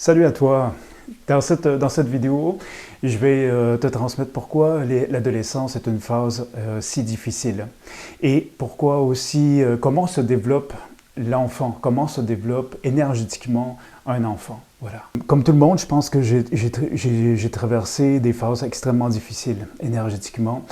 Salut à toi! Dans cette vidéo, je vais te transmettre pourquoi l'adolescence est une phase si difficile et pourquoi aussi, comment se développe l'enfant, comment se développe énergétiquement un enfant. Voilà. Comme tout le monde, je pense que j'ai traversé des phases extrêmement difficiles énergétiquement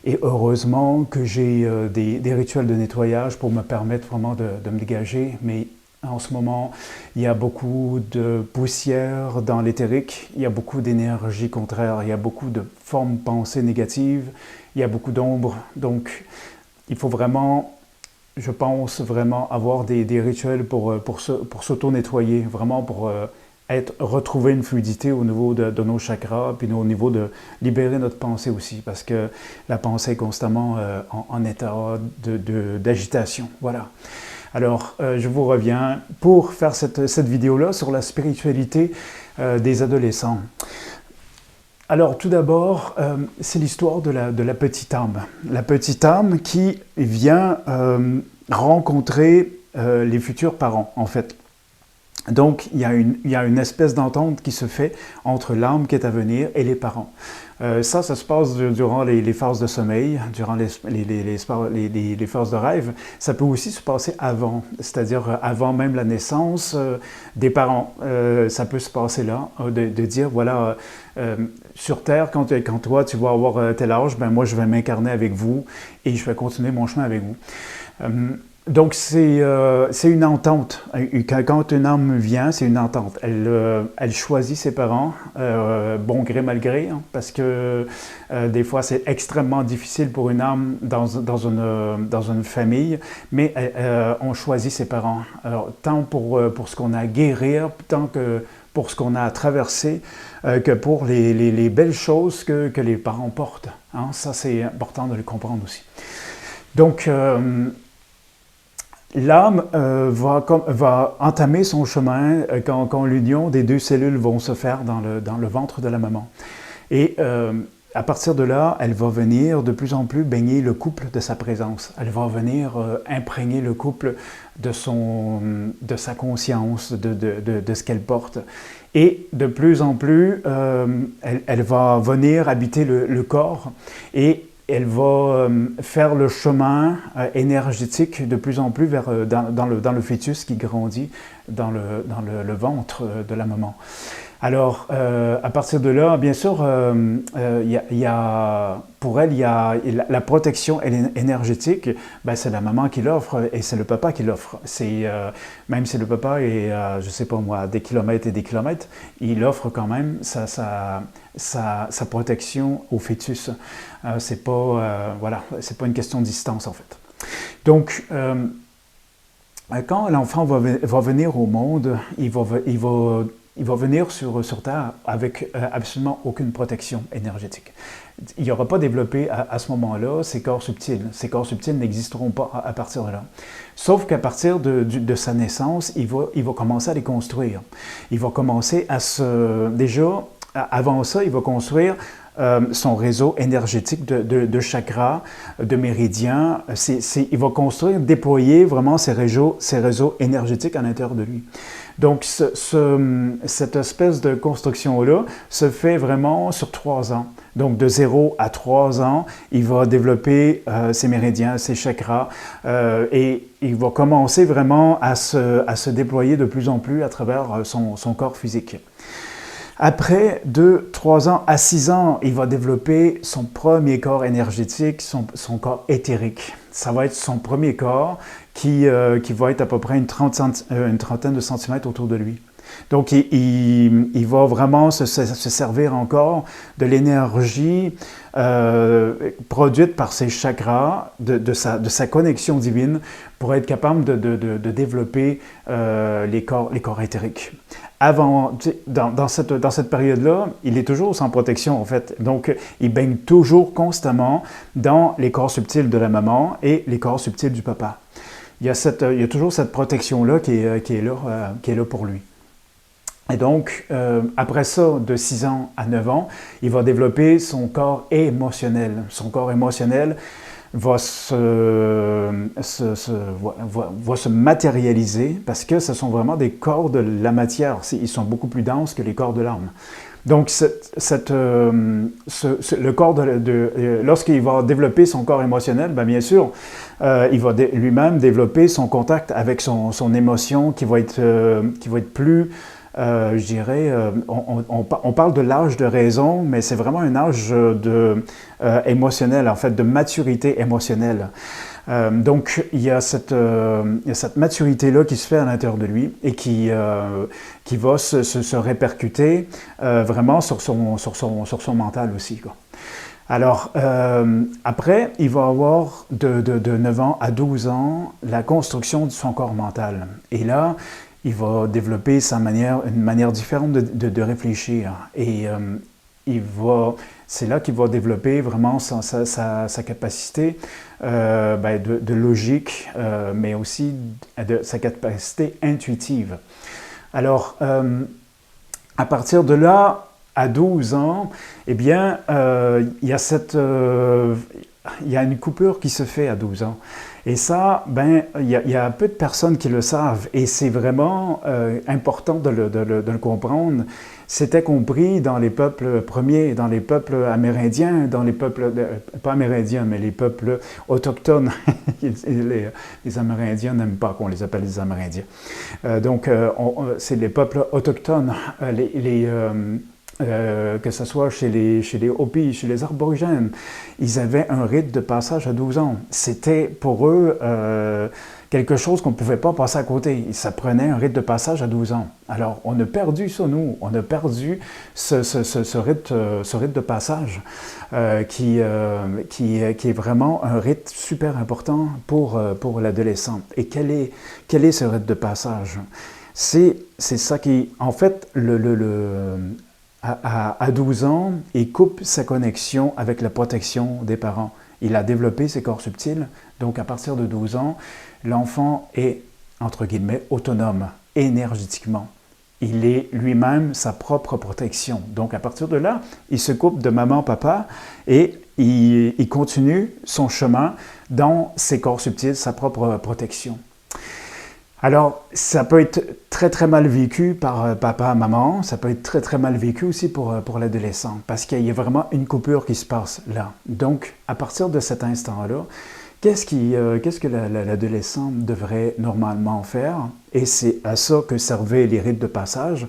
et heureusement que j'ai des rituels de nettoyage pour me permettre vraiment de me dégager, mais en ce moment, il y a beaucoup de poussière dans l'éthérique, il y a beaucoup d'énergie contraire, il y a beaucoup de formes de pensée négatives, il y a beaucoup d'ombre. Donc, il faut vraiment, je pense, vraiment avoir des rituels pour s'auto-nettoyer, vraiment pour retrouver une fluidité au niveau de nos chakras, puis au niveau de libérer notre pensée aussi, parce que la pensée est constamment en état d'agitation. Voilà. Alors, je vous reviens pour faire cette vidéo-là sur la spiritualité des adolescents. Alors, tout d'abord, c'est l'histoire de la petite âme. La petite âme qui vient rencontrer les futurs parents, en fait. Donc, il y a une espèce d'entente qui se fait entre l'âme qui est à venir et les parents. Ça se passe durant les phases de sommeil, durant les phases de rêve. Ça peut aussi se passer avant, c'est-à-dire avant même la naissance des parents. Ça peut se passer là, de dire, voilà, sur Terre, quand toi, tu vas avoir tel âge, ben moi, je vais m'incarner avec vous et je vais continuer mon chemin avec vous. Donc, c'est une entente. Quand une âme vient, c'est une entente. Elle choisit ses parents, bon gré, mal gré, hein, parce que des fois, c'est extrêmement difficile pour une âme dans une famille, mais on choisit ses parents. Alors, tant pour ce qu'on a à guérir, tant que pour ce qu'on a à traverser, que pour les belles choses que les parents portent. Hein. Ça, c'est important de le comprendre aussi. Donc, l'âme va entamer son chemin quand l'union des deux cellules vont se faire dans le ventre de la maman. Et à partir de là, elle va venir de plus en plus baigner le couple de sa présence. Elle va venir imprégner le couple de sa conscience, de ce qu'elle porte. Et de plus en plus, elle va venir habiter le corps et elle va faire le chemin énergétique de plus en plus dans le fœtus qui grandit dans le ventre de la maman. Alors, à partir de là, bien sûr, pour elle, il y a la protection énergétique, ben, c'est la maman qui l'offre et c'est le papa qui l'offre. Même si le papa est, je ne sais pas moi, des kilomètres et des kilomètres, il offre quand même sa protection au fœtus. C'est pas, voilà, c'est pas une question de distance en fait. Donc, quand l'enfant va venir au monde, il va venir sur Terre avec absolument aucune protection énergétique. Il n'y aura pas développé à ce moment-là ces corps subtils. Ces corps subtils n'existeront pas à partir de là. Sauf qu'à partir de sa naissance, il va commencer à les construire. Il va commencer à déjà, avant ça, il va construire son réseau énergétique de chakras, de méridiens. Il va construire, déployer vraiment ces réseaux énergétiques à l'intérieur de lui. Donc, cette espèce de construction-là se fait vraiment sur 3 ans. Donc, de 0 à 3 ans, il va développer ses méridiens, ses chakras, et il va commencer vraiment à se déployer de plus en plus à travers son corps physique. Après 2, 3 ans à 6 ans, il va développer son premier corps énergétique, son corps éthérique. Ça va être son premier corps qui va être à peu près une trentaine de centimètres autour de lui. Donc, il va vraiment se servir encore de l'énergie produite par ses chakras, de sa connexion divine pour être capable de développer les corps éthériques. Dans cette période-là, il est toujours sans protection, en fait. Donc, il baigne toujours constamment dans les corps subtils de la maman et les corps subtils du papa. Il y a toujours cette protection-là qui est là pour lui. Et donc, après ça, de 6 ans à 9 ans, il va développer son corps émotionnel. Son corps émotionnel va va se matérialiser parce que ce sont vraiment des corps de la matière. Ils sont beaucoup plus denses que les corps de l'âme. Donc, le corps lorsqu'il va développer son corps émotionnel, ben bien sûr, il va lui-même développer son contact avec son émotion qui va être plus, je dirais, on parle de l'âge de raison, mais c'est vraiment un âge émotionnel, en fait, de maturité émotionnelle. Donc, il y a cette maturité-là qui se fait à l'intérieur de lui et qui va se répercuter vraiment sur son mental aussi, quoi. Alors, après, il va avoir de 9 ans à 12 ans la construction de son corps mental. Et là, il va développer une manière différente de réfléchir. Et c'est là qu'il va développer vraiment sa capacité de logique, mais aussi sa capacité intuitive. Alors, à partir de là, à 12 ans, eh bien, il y a une coupure qui se fait à 12 ans. Et ça, ben, il y a peu de personnes qui le savent. Et c'est vraiment important de le comprendre. C'était compris dans les peuples premiers, dans les peuples amérindiens, dans les peuples, pas amérindiens, mais les peuples autochtones. Les Amérindiens n'aiment pas qu'on les appelle les Amérindiens. Donc, c'est les peuples autochtones, que ce soit chez les Hopis, chez les Aborigènes, ils avaient un rite de passage à 12 ans. C'était pour eux quelque chose qu'on ne pouvait pas passer à côté. Ça prenait un rite de passage à 12 ans. Alors, on a perdu ça, nous. On a perdu ce rite de passage qui est vraiment un rite super important pour l'adolescent. Et quel est ce rite de passage? C'est ça qui, en fait, à 12 ans, il coupe sa connexion avec la protection des parents. Il a développé ses corps subtils, donc à partir de 12 ans, l'enfant est, entre guillemets, autonome, énergétiquement. Il est lui-même sa propre protection. Donc à partir de là, il se coupe de maman, papa, et il continue son chemin dans ses corps subtils, sa propre protection. Alors, ça peut être très très mal vécu par papa, maman, ça peut être très très mal vécu aussi pour l'adolescent, parce qu'il y a vraiment une coupure qui se passe là. Donc, à partir de cet instant-là, qu'est-ce que l'adolescent devrait normalement faire? Et c'est à ça que servaient les rites de passage,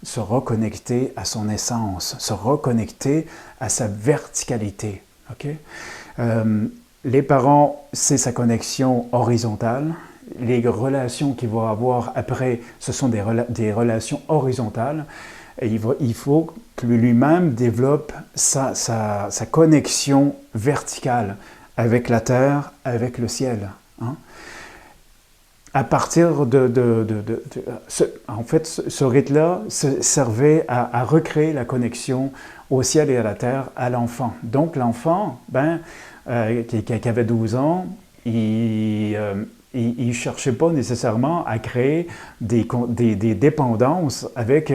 se reconnecter à son essence, se reconnecter à sa verticalité. Okay? Les parents, c'est sa connexion horizontale. Les relations qu'il va avoir après, ce sont des relations horizontales. Et il faut que lui-même développe sa connexion verticale avec la terre, avec le ciel. Hein? À partir en fait, ce rite-là servait à recréer la connexion au ciel et à la terre à l'enfant. Donc l'enfant, qui avait 12 ans, il ne cherchait pas nécessairement à créer des dépendances avec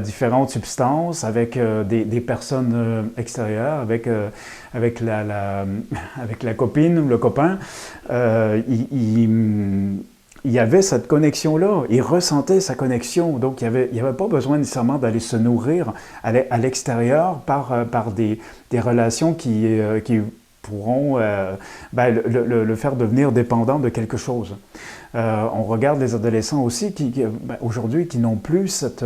différentes substances, avec des personnes extérieures, avec la copine ou le copain. Il y avait cette connexion-là, il ressentait sa connexion, donc il n'y avait pas besoin nécessairement d'aller se nourrir à l'extérieur par des relations qui pourront le faire devenir dépendant de quelque chose. On regarde les adolescents aussi aujourd'hui qui n'ont plus cette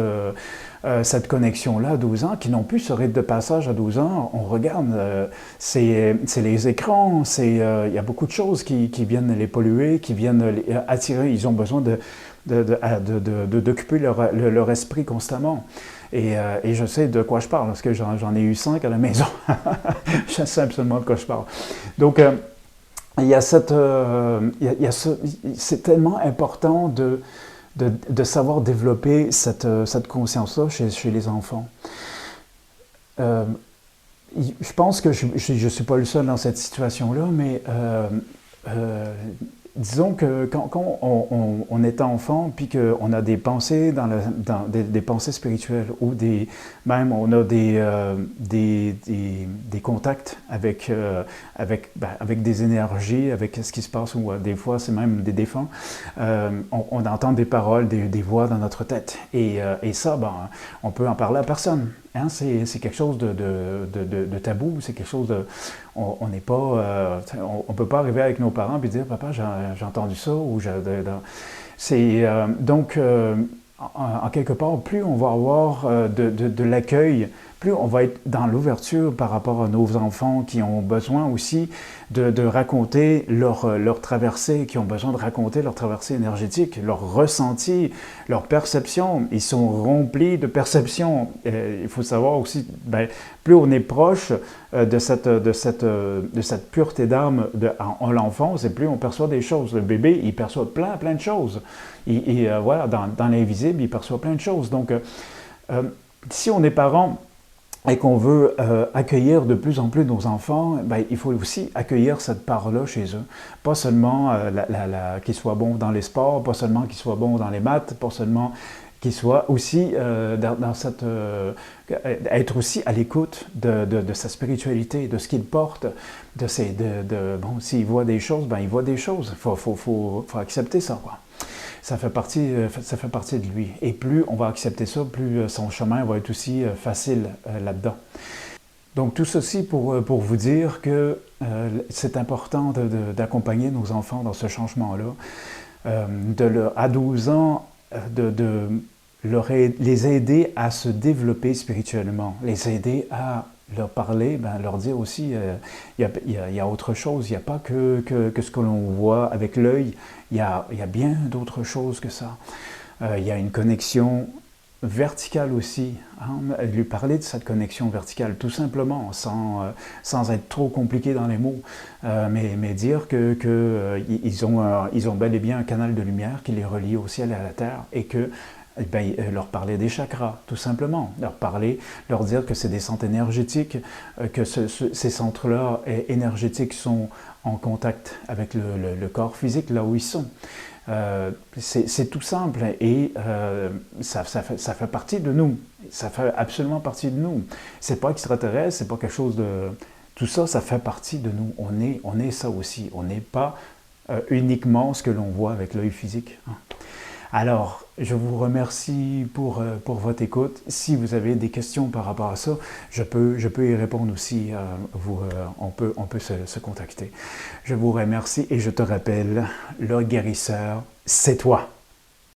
connexion-là à 12 ans, qui n'ont plus ce rite de passage à 12 ans. On regarde, c'est les écrans, il y a beaucoup de choses qui viennent les polluer, qui viennent les attirer. Ils ont besoin d'occuper leur esprit constamment. Et je sais de quoi je parle, parce que j'en ai eu 5 à la maison. Je sais absolument de quoi je parle. Donc, c'est tellement important de savoir développer cette conscience-là chez les enfants. Je pense que je ne suis pas le seul dans cette situation-là, mais disons que quand on est enfant, puis qu'on a des pensées, des pensées spirituelles, ou même on a des contacts avec des énergies, avec ce qui se passe, ou des fois c'est même des défunts, on entend des paroles, des voix dans notre tête. Et ça, on peut en parler à personne. Hein, c'est quelque chose de tabou, c'est quelque chose de... On n'est pas... on peut pas arriver avec nos parents et dire « Papa, j'ai entendu ça » ou c'est donc, en quelque part, plus on va avoir de l'accueil, plus on va être dans l'ouverture par rapport à nos enfants qui ont besoin aussi de raconter leur traversée, qui ont besoin de raconter leur traversée énergétique, leur ressenti, leur perception. Ils sont remplis de perceptions. Il faut savoir aussi, plus on est proche de cette pureté d'âme en l'enfance, et plus on perçoit des choses. Le bébé, il perçoit plein de choses. Voilà, dans l'invisible, il perçoit plein de choses. Donc, si on est parent et qu'on veut accueillir de plus en plus nos enfants, il faut aussi accueillir cette part-là chez eux. Pas seulement qu'ils soient bons dans les sports, pas seulement qu'ils soient bons dans les maths, pas seulement qu'ils soient aussi être aussi à l'écoute de sa spiritualité, de ce qu'il porte, s'il voit des choses, il voit des choses. Faut accepter ça, quoi. Ça fait partie de lui. Et plus on va accepter ça, plus son chemin va être aussi facile là-dedans. Donc tout ceci pour vous dire que c'est important d'accompagner nos enfants dans ce changement-là. À 12 ans, les aider à se développer spirituellement, les aider à leur parler, leur dire aussi, il y a autre chose, il n'y a pas que ce que l'on voit avec l'œil, il y a bien d'autres choses que ça. Il y a une connexion verticale aussi, hein? Lui parler de cette connexion verticale, tout simplement, sans être trop compliqué dans les mots, mais dire qu'ils ont bel et bien un canal de lumière qui les relie au ciel et à la terre, et que leur parler des chakras, tout simplement. Leur dire que c'est des centres énergétiques, que ces centres-là énergétiques sont en contact avec le corps physique, là où ils sont. C'est tout simple et ça fait partie de nous. Ça fait absolument partie de nous. C'est pas extraterrestre, c'est pas quelque chose de... Tout ça, ça fait partie de nous. On est ça aussi. On n'est pas uniquement ce que l'on voit avec l'œil physique. Hein. Alors, je vous remercie pour votre écoute. Si vous avez des questions par rapport à ça, je peux y répondre aussi. On peut se contacter. Je vous remercie et je te rappelle, le guérisseur, c'est toi.